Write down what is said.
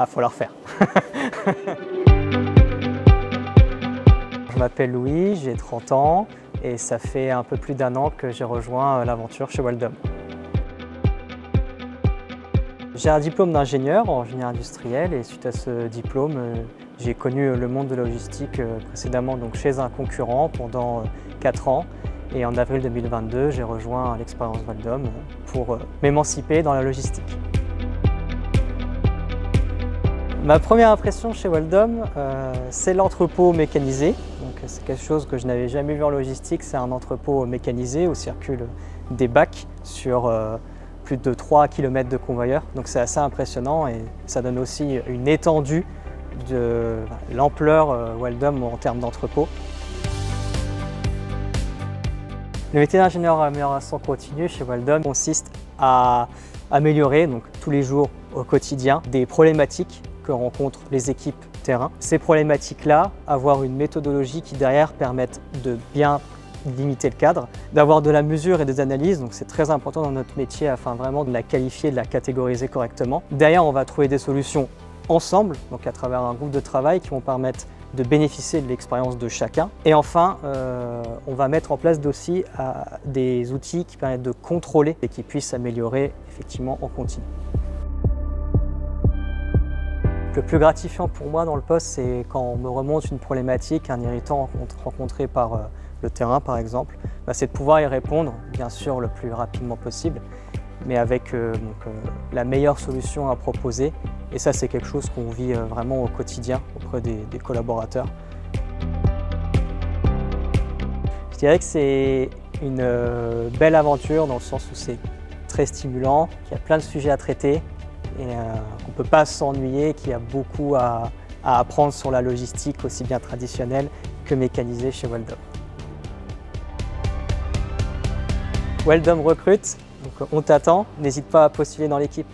Ah, faut la refaire. Je m'appelle Louis, j'ai 30 ans et ça fait un peu plus d'1 an que j'ai rejoint l'aventure chez Weldom. J'ai un diplôme d'ingénieur en génie industriel et suite à ce diplôme, j'ai connu le monde de la logistique précédemment donc chez un concurrent pendant 4 ans. Et en avril 2022, j'ai rejoint l'expérience Weldom pour m'émanciper dans la logistique. Ma première impression chez Weldom, c'est l'entrepôt mécanisé. C'est quelque chose que je n'avais jamais vu en logistique, c'est un entrepôt mécanisé où circulent des bacs sur plus de 3 km de convoyeur. Donc c'est assez impressionnant et ça donne aussi une étendue de l'ampleur Weldom en termes d'entrepôt. Le métier d'ingénieur à amélioration continue chez Weldom consiste à améliorer donc, tous les jours au quotidien des problématiques que rencontrent les équipes terrain. Ces problématiques-là, avoir une méthodologie qui derrière permette de bien limiter le cadre, d'avoir de la mesure et des analyses, donc c'est très important dans notre métier afin vraiment de la qualifier, de la catégoriser correctement. Derrière, on va trouver des solutions ensemble, donc à travers un groupe de travail qui vont permettre de bénéficier de l'expérience de chacun. Et enfin, on va mettre en place aussi des outils qui permettent de contrôler et qui puissent s'améliorer effectivement en continu. Le plus gratifiant pour moi dans le poste, c'est quand on me remonte une problématique, un irritant rencontré par le terrain par exemple, c'est de pouvoir y répondre, bien sûr le plus rapidement possible, mais avec la meilleure solution à proposer. Et ça, c'est quelque chose qu'on vit vraiment au quotidien auprès des collaborateurs. Je dirais que c'est une belle aventure dans le sens où c'est très stimulant, qu'il y a plein de sujets à traiter et qu'on ne peut pas s'ennuyer, qu'il y a beaucoup à apprendre sur la logistique aussi bien traditionnelle que mécanisée chez Weldom. Weldom recrute, donc on t'attend, n'hésite pas à postuler dans l'équipe.